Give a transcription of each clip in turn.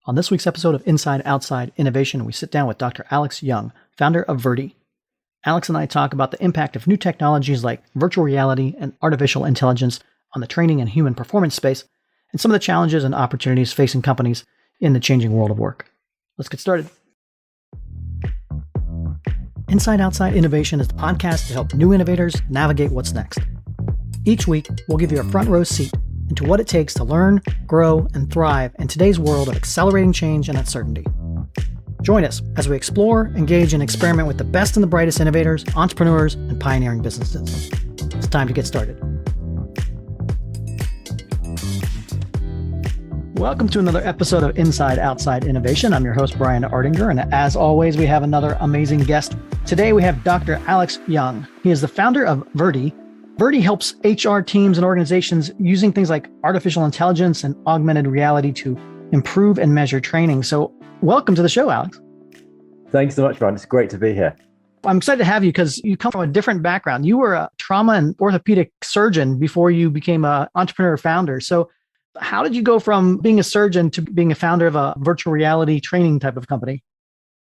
On this week's episode of Inside Outside Innovation, we sit down with Dr. Alex Young, founder of Virti. Alex and I talk about the impact of new technologies like virtual reality and artificial intelligence on the training and human performance space, and some of the challenges and opportunities facing companies in the changing world of work. Let's get started. Inside Outside Innovation is the podcast to help new innovators navigate what's next. Each week, we'll give you a front row seat into what it takes to learn, grow, and thrive in today's world of accelerating change and uncertainty. Join us as we explore, engage, and experiment with the best and the brightest innovators, entrepreneurs, and pioneering businesses. It's time to get started. Welcome to another episode of Inside Outside Innovation. I'm your host, Brian Ardinger, and as always, we have another amazing guest. Today, we have Dr. Alex Young. He is the founder of Virti. Virti helps HR teams and organizations using things like artificial intelligence and augmented reality to improve and measure training. So welcome to the show, Alex. Thanks so much, Brian. It's great to be here. I'm excited to have you because you come from a different background. You were a trauma and orthopedic surgeon before you became an entrepreneur founder. So how did you go from being a surgeon to being a founder of a virtual reality training type of company?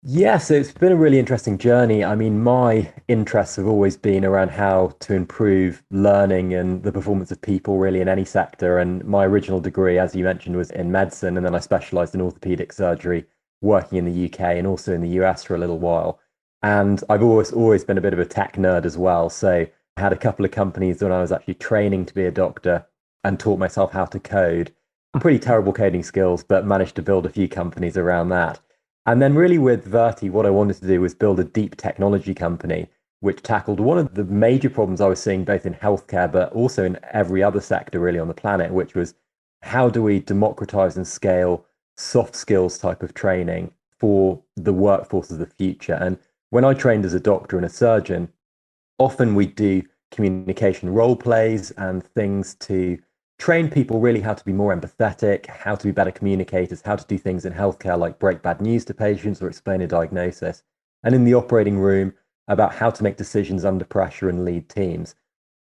Yeah, so it's been a really interesting journey. I mean, my interests have always been around how to improve learning and the performance of people really in any sector. And my original degree, as you mentioned, was in medicine. And then I specialized in orthopedic surgery, working in the UK and also in the US for a little while. And I've always been a bit of a tech nerd as well. So I had a couple of companies when I was actually training to be a doctor and taught myself how to code. Pretty terrible coding skills, but managed to build a few companies around that. And then really with Virti, what I wanted to do was build a deep technology company, which tackled one of the major problems I was seeing both in healthcare, but also in every other sector really on the planet, which was how do we democratize and scale soft skills type of training for the workforce of the future? And when I trained as a doctor and a surgeon, often we do communication role plays and things to train people really how to be more empathetic, how to be better communicators, how to do things in healthcare like break bad news to patients or explain a diagnosis. And in the operating room, about how to make decisions under pressure and lead teams.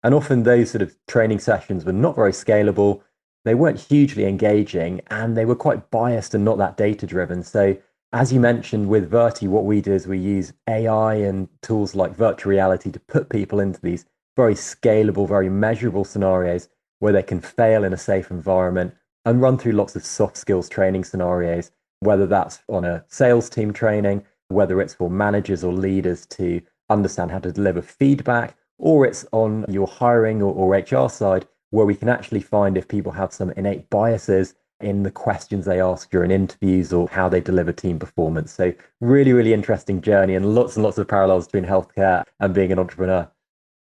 And often those sort of training sessions were not very scalable. They weren't hugely engaging and they were quite biased and not that data driven. So as you mentioned with Virti, what we do is we use AI and tools like virtual reality to put people into these very scalable, very measurable scenarios where they can fail in a safe environment and run through lots of soft skills training scenarios, whether that's on a sales team training, whether it's for managers or leaders to understand how to deliver feedback, or it's on your hiring or HR side, where we can actually find if people have some innate biases in the questions they ask during interviews or how they deliver team performance. So really, really interesting journey and lots of parallels between healthcare and being an entrepreneur.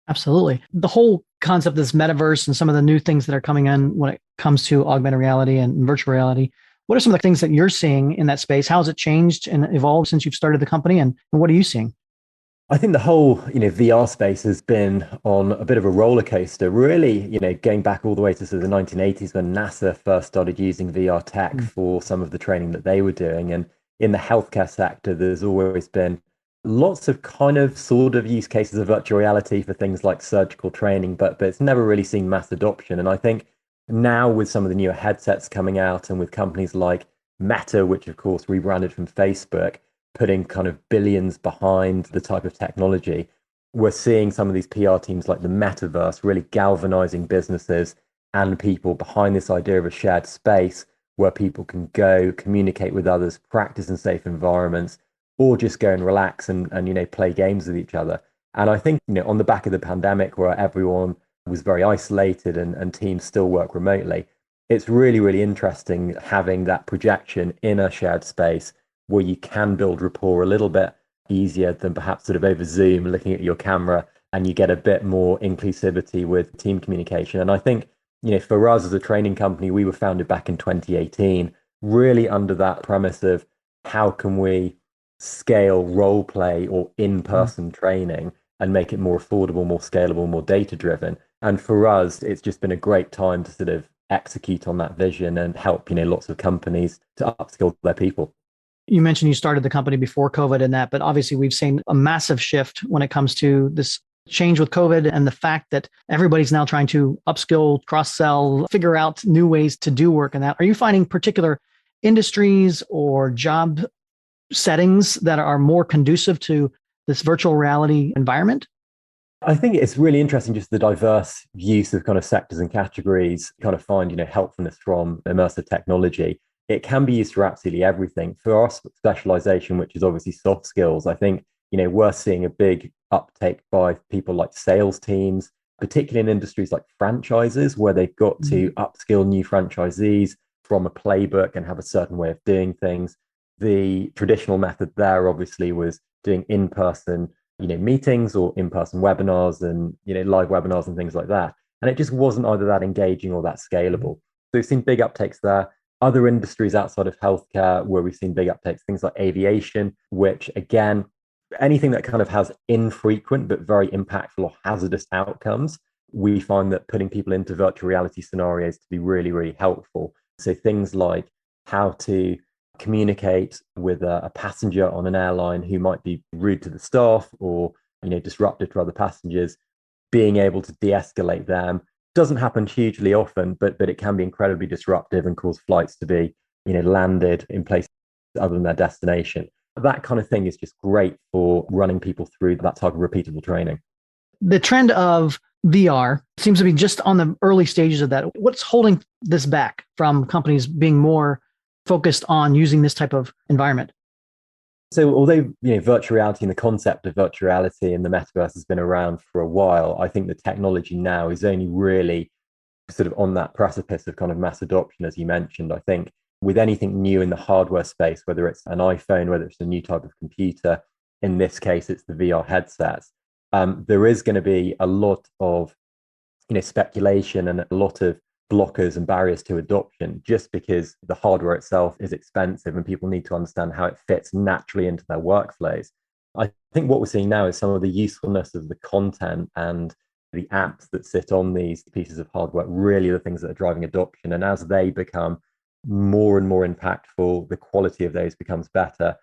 Absolutely. The whole concept of this metaverse and some of the new things that are coming in when it comes to augmented reality and virtual reality. What are some of the things that you're seeing in that space? How has it changed and evolved since you've started the company? And what are you seeing? I think the whole, VR space has been on a bit of a roller coaster, really, going back all the way to sort of the 1980s when NASA first started using VR tech for some of the training that they were doing. And in the healthcare sector, there's always been lots of kind of sort of use cases of virtual reality for things like surgical training, but it's never really seen mass adoption. And I think now with some of the newer headsets coming out and with companies like Meta, which of course rebranded from Facebook, putting kind of billions behind the type of technology, we're seeing some of these PR teams like the Metaverse really galvanizing businesses and people behind this idea of a shared space where people can go communicate with others, practice in safe environments, or just go and relax and play games with each other. And I think, on the back of the pandemic where everyone was very isolated and teams still work remotely, it's really, really interesting having that projection in a shared space where you can build rapport a little bit easier than perhaps sort of over Zoom looking at your camera, and you get a bit more inclusivity with team communication. And I think, for us as a training company, we were founded back in 2018, really under that premise of how can we scale role play or in-person training and make it more affordable, more scalable, more data-driven. And for us, it's just been a great time to sort of execute on that vision and help, lots of companies to upskill their people. You mentioned you started the company before COVID and that, but obviously we've seen a massive shift when it comes to this change with COVID and the fact that everybody's now trying to upskill, cross-sell, figure out new ways to do work and that. Are you finding particular industries or job settings that are more conducive to this virtual reality environment? I think it's really interesting just the diverse use of kind of sectors and categories, kind of find, helpfulness from immersive technology. It can be used for absolutely everything. For our specialization, which is obviously soft skills, I think, we're seeing a big uptake by people like sales teams, particularly in industries like franchises, where they've got to upskill new franchisees from a playbook and have a certain way of doing things. The traditional method there obviously was doing in-person meetings or in-person webinars and live webinars and things like that, and it just wasn't either that engaging or that scalable. So we've seen big uptakes there. Other industries outside of healthcare where we've seen big uptakes, things like aviation, which again, anything that kind of has infrequent but very impactful or hazardous outcomes, we find that putting people into virtual reality scenarios to be really, really helpful. So things like how to communicate with a passenger on an airline who might be rude to the staff or disruptive to other passengers, being able to de-escalate them doesn't happen hugely often, but it can be incredibly disruptive and cause flights to be landed in places other than their destination. That kind of thing is just great for running people through that type of repeatable training. The trend of VR seems to be just on the early stages of that. What's holding this back from companies being more focused on using this type of environment? So although virtual reality and the concept of virtual reality and the metaverse has been around for a while, I think the technology now is only really sort of on that precipice of kind of mass adoption, as you mentioned. I think with anything new in the hardware space, whether it's an iPhone, whether it's a new type of computer, in this case, it's the VR headsets, there is going to be a lot of speculation and a lot of blockers and barriers to adoption, just because the hardware itself is expensive and people need to understand how it fits naturally into their workflows. I think what we're seeing now is some of the usefulness of the content and the apps that sit on these pieces of hardware, really the things that are driving adoption. And as they become more and more impactful, the quality of those becomes better.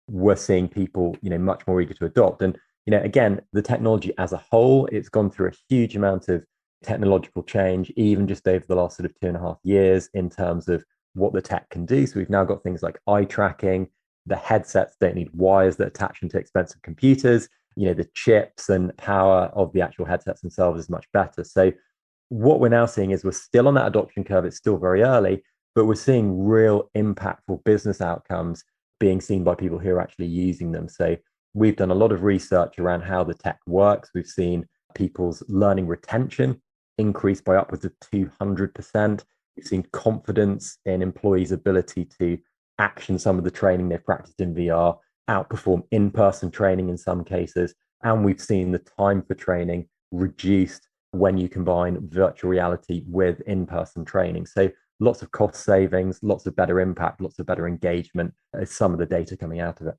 We're seeing people, much more eager to adopt. And, again, the technology as a whole, it's gone through a huge amount of technological change, even just over the last sort of 2.5 years in terms of what the tech can do. So we've now got things like eye tracking. The headsets don't need wires that attach into expensive computers. The chips and power of the actual headsets themselves is much better. So what we're now seeing is we're still on that adoption curve. It's still very early, but we're seeing real impactful business outcomes being seen by people who are actually using them. So we've done a lot of research around how the tech works. We've seen people's learning retention increase by upwards of 200%. We've seen confidence in employees' ability to action some of the training they've practiced in VR, outperform in-person training in some cases. And we've seen the time for training reduced when you combine virtual reality with in-person training. So lots of cost savings, lots of better impact, lots of better engagement is some of the data coming out of it.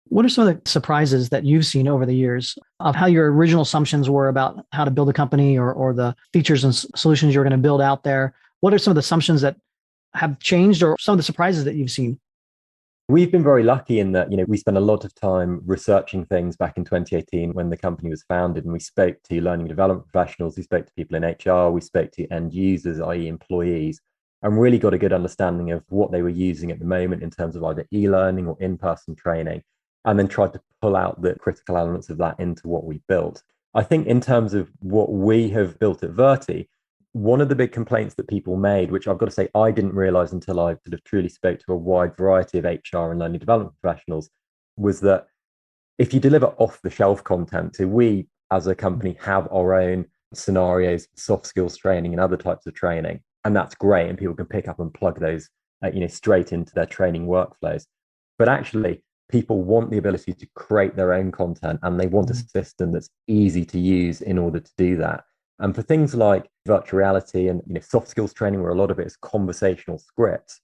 What are some of the surprises that you've seen over the years of how your original assumptions were about how to build a company or the features and solutions you're going to build out there? What are some of the assumptions that have changed or some of the surprises that you've seen? We've been very lucky in that, we spent a lot of time researching things back in 2018 when the company was founded, and we spoke to learning and development professionals, we spoke to people in HR, we spoke to end users, i.e. employees, and really got a good understanding of what they were using at the moment in terms of either e-learning or in-person training, and then tried to pull out the critical elements of that into what we built. I think in terms of what we have built at Virti, one of the big complaints that people made, which I've got to say I didn't realize until I sort of truly spoke to a wide variety of HR and learning development professionals, was that if you deliver off-the-shelf content, so we as a company have our own scenarios, soft skills training and other types of training, and that's great, and people can pick up and plug those straight into their training workflows. But actually, people want the ability to create their own content, and they want a system that's easy to use in order to do that. And for things like virtual reality and soft skills training, where a lot of it is conversational scripts,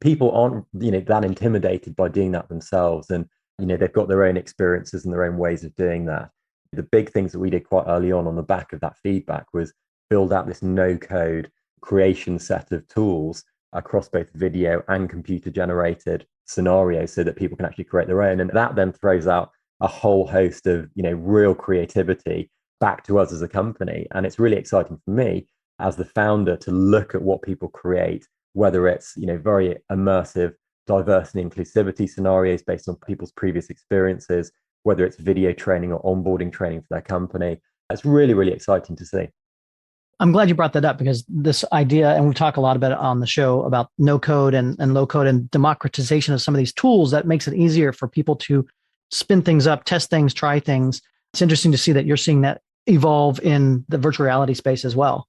people aren't that intimidated by doing that themselves, and they've got their own experiences and their own ways of doing that. The big things that we did quite early on the back of that feedback was build out this no-code creation set of tools across both video and computer generated scenarios so that people can actually create their own. And that then throws out a whole host of, real creativity back to us as a company. And it's really exciting for me as the founder to look at what people create, whether it's, very immersive diversity and inclusivity scenarios based on people's previous experiences, whether it's video training or onboarding training for their company. It's really, really exciting to see. I'm glad you brought that up because this idea, and we talk a lot about it on the show about no code and low code and democratization of some of these tools that makes it easier for people to spin things up, test things, try things. It's interesting to see that you're seeing that evolve in the virtual reality space as well.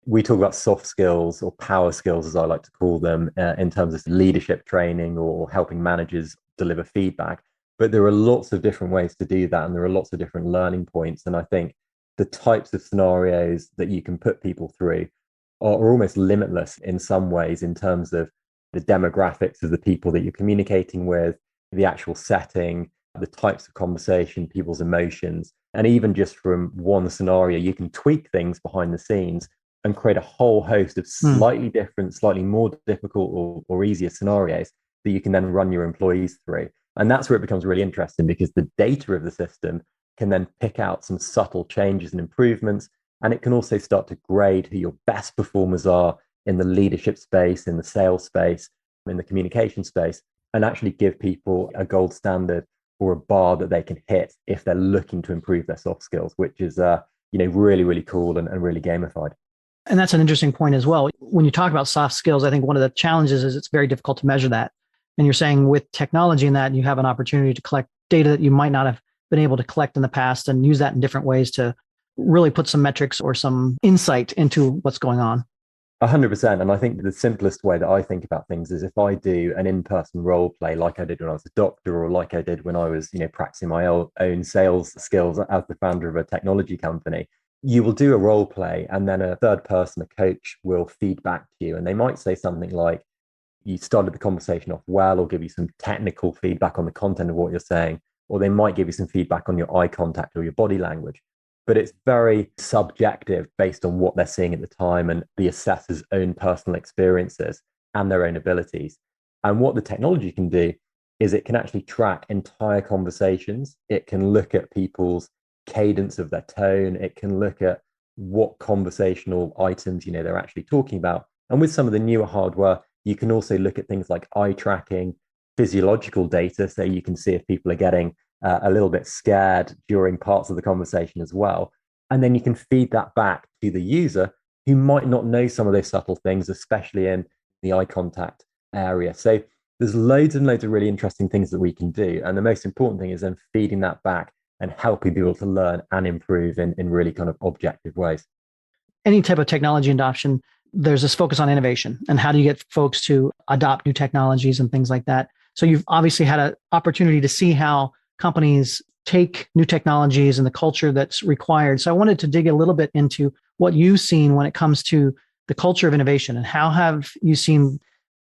We talk about soft skills or power skills, as I like to call them, in terms of leadership training or helping managers deliver feedback. But there are lots of different ways to do that. And there are lots of different learning points. And I think the types of scenarios that you can put people through are almost limitless in some ways in terms of the demographics of the people that you're communicating with, the actual setting, the types of conversation, people's emotions. And even just from one scenario, you can tweak things behind the scenes and create a whole host of slightly different, slightly more difficult or easier scenarios that you can then run your employees through. And that's where it becomes really interesting because the data of the system can then pick out some subtle changes and improvements. And it can also start to grade who your best performers are in the leadership space, in the sales space, in the communication space, and actually give people a gold standard or a bar that they can hit if they're looking to improve their soft skills, which is really, really cool and really gamified. And that's an interesting point as well. When you talk about soft skills, I think one of the challenges is it's very difficult to measure that. And you're saying with technology and that, you have an opportunity to collect data that you might not have been able to collect in the past and use that in different ways to really put some metrics or some insight into what's going on. 100%. And I think the simplest way that I think about things is if I do an in-person role play like I did when I was a doctor or like I did when I was, practicing my own sales skills as the founder of a technology company, you will do a role play and then a third person, a coach, will feed back to you. And they might say something like, you started the conversation off well, or give you some technical feedback on the content of what you're saying, or they might give you some feedback on your eye contact or your body language. But it's very subjective based on what they're seeing at the time and the assessor's own personal experiences and their own abilities. And what the technology can do is it can actually track entire conversations. It can look at people's cadence of their tone. It can look at what conversational items, they're actually talking about. And with some of the newer hardware, you can also look at things like eye tracking, physiological data. So you can see if people are getting a little bit scared during parts of the conversation as well. And then you can feed that back to the user who might not know some of those subtle things, especially in the eye contact area. So there's loads and loads of really interesting things that we can do. And the most important thing is then feeding that back and helping people to learn and improve in really kind of objective ways. Any type of technology adoption, there's this focus on innovation and how do you get folks to adopt new technologies and things like that. So you've obviously had an opportunity to see how companies take new technologies and the culture that's required. So I wanted to dig a little bit into what you've seen when it comes to the culture of innovation and how have you seen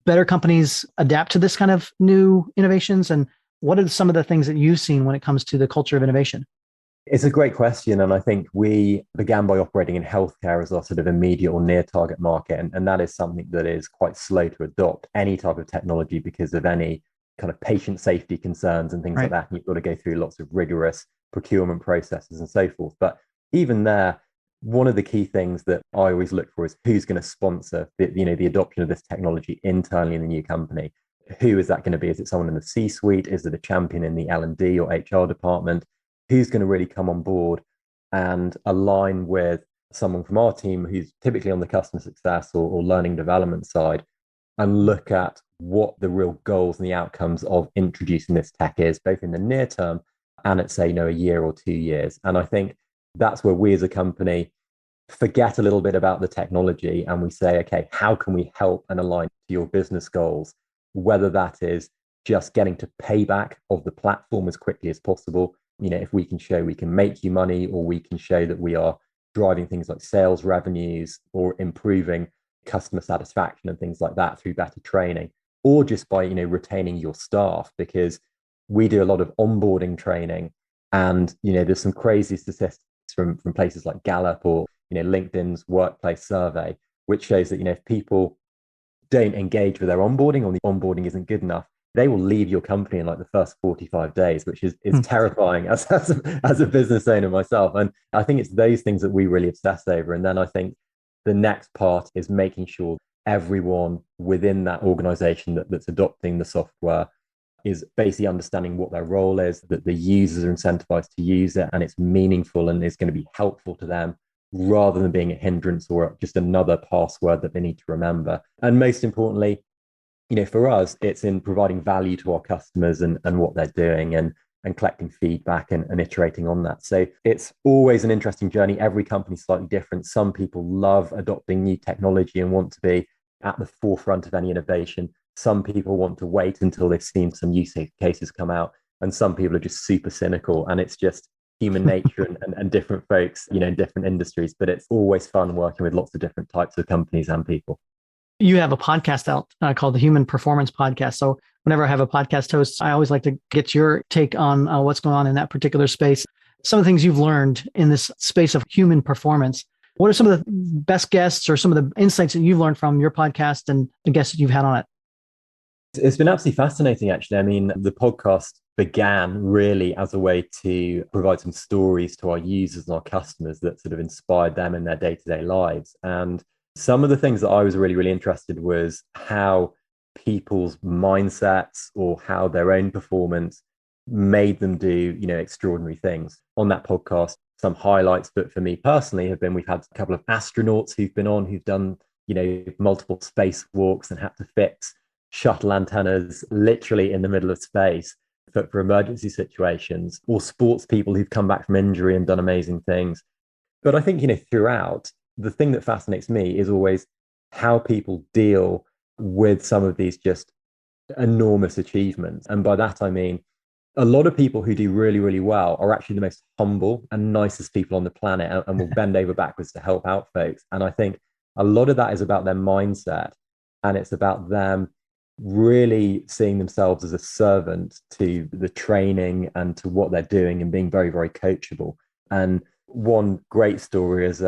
better companies adapt to this kind of new innovations? And what are some of the things that you've seen when it comes to the culture of innovation? It's a great question. And I think we began by operating in healthcare as our sort of immediate or near target market. And that is something that is quite slow to adopt any type of technology because of any kind of patient safety concerns and things like that. And you've got to go through lots of rigorous procurement processes and so forth. But even there, one of the key things that I always look for is who's going to sponsor the adoption of this technology internally in the new company. Who is that going to be? Is it someone in the C-suite? Is it a champion in the L&D or HR department? Who's going to really come on board and align with someone from our team who's typically on the customer success or learning development side and look at what the real goals and the outcomes of introducing this tech is, both in the near term and at, say, a year or 2 years. And I think that's where we as a company forget a little bit about the technology and we say, okay, how can we help and align to your business goals? Whether that is just getting to payback of the platform as quickly as possible. If we can show we can make you money, or we can show that we are driving things like sales revenues or improving customer satisfaction and things like that through better training, or just by, retaining your staff, because we do a lot of onboarding training. And, there's some crazy statistics from places like Gallup or, LinkedIn's workplace survey, which shows that, if people don't engage with their onboarding or the onboarding isn't good enough, they will leave your company in like the first 45 days, which is terrifying as a business owner myself. And I think it's those things that we really obsess over. And then I think the next part is making sure everyone within that organization that's adopting the software is basically understanding what their role is, that the users are incentivized to use it and it's meaningful and is going to be helpful to them rather than being a hindrance or just another password that they need to remember. And most importantly, for us, it's in providing value to our customers and what they're doing and collecting feedback and iterating on that. So it's always an interesting journey. Every company's slightly different. Some people love adopting new technology and want to be at the forefront of any innovation. Some people want to wait until they've seen some use cases come out. And some people are just super cynical. And it's just human nature and different folks, in different industries. But it's always fun working with lots of different types of companies and people. You have a podcast out called the Human Performance Podcast. So whenever I have a podcast host, I always like to get your take on what's going on in that particular space. Some of the things you've learned in this space of human performance. What are some of the best guests or some of the insights that you've learned from your podcast and the guests that you've had on it? It's been absolutely fascinating, actually. I mean, the podcast began really as a way to provide some stories to our users and our customers that sort of inspired them in their day-to-day lives. And some of the things that I was really, really interested was how people's mindsets or how their own performance made them do, extraordinary things. On that podcast, some highlights, but for me personally have been, we've had a couple of astronauts who've been on, who've done, multiple spacewalks and had to fix shuttle antennas literally in the middle of space for emergency situations, or sports people who've come back from injury and done amazing things. But I think, throughout, the thing that fascinates me is always how people deal with some of these just enormous achievements. And by that, I mean, a lot of people who do really, really well are actually the most humble and nicest people on the planet and will bend over backwards to help out folks. And I think a lot of that is about their mindset, and it's about them really seeing themselves as a servant to the training and to what they're doing and being very, very coachable. And one great story is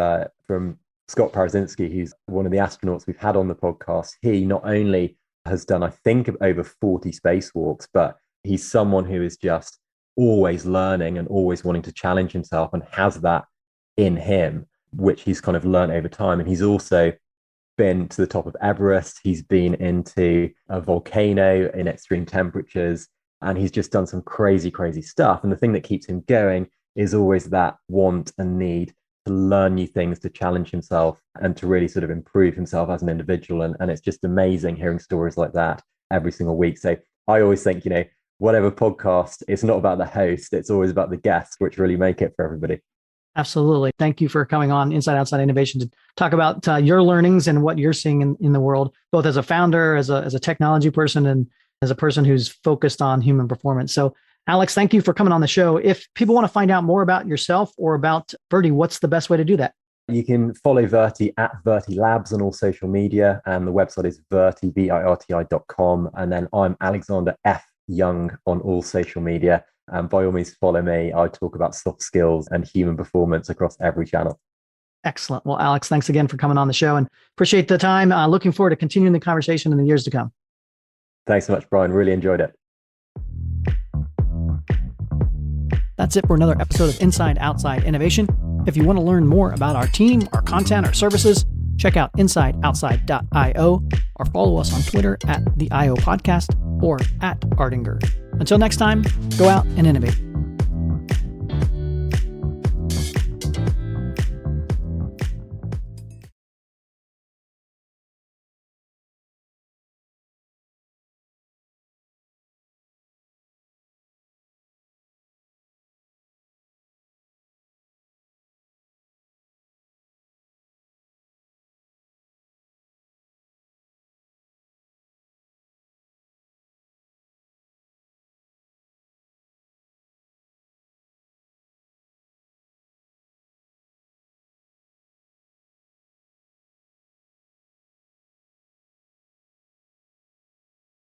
from Scott Parazinski, who's one of the astronauts we've had on the podcast. He not only has done, I think, over 40 spacewalks, but he's someone who is just always learning and always wanting to challenge himself and has that in him, which he's kind of learned over time. And he's also been to the top of Everest. He's been into a volcano in extreme temperatures, and he's just done some crazy, crazy stuff. And the thing that keeps him going is always that want and need to learn new things, to challenge himself and to really sort of improve himself as an individual. And it's just amazing hearing stories like that every single week. So I always think, whatever podcast, it's not about the host, it's always about the guests, which really make it for everybody. Absolutely. Thank you for coming on Inside Outside Innovation to talk about your learnings and what you're seeing in the world, both as a founder, as a technology person, and as a person who's focused on human performance. So Alex, thank you for coming on the show. If people want to find out more about yourself or about Virti, what's the best way to do that? You can follow Virti at Virti Labs on all social media. And the website is virti.com. And then I'm Alexander F. Young on all social media. And by all means, follow me. I talk about soft skills and human performance across every channel. Excellent. Well, Alex, thanks again for coming on the show and appreciate the time. Looking forward to continuing the conversation in the years to come. Thanks so much, Brian. Really enjoyed it. That's it for another episode of Inside Outside Innovation. If you want to learn more about our team, our content, our services, check out insideoutside.io or follow us on Twitter at the IO Podcast or at Ardinger. Until next time, go out and innovate.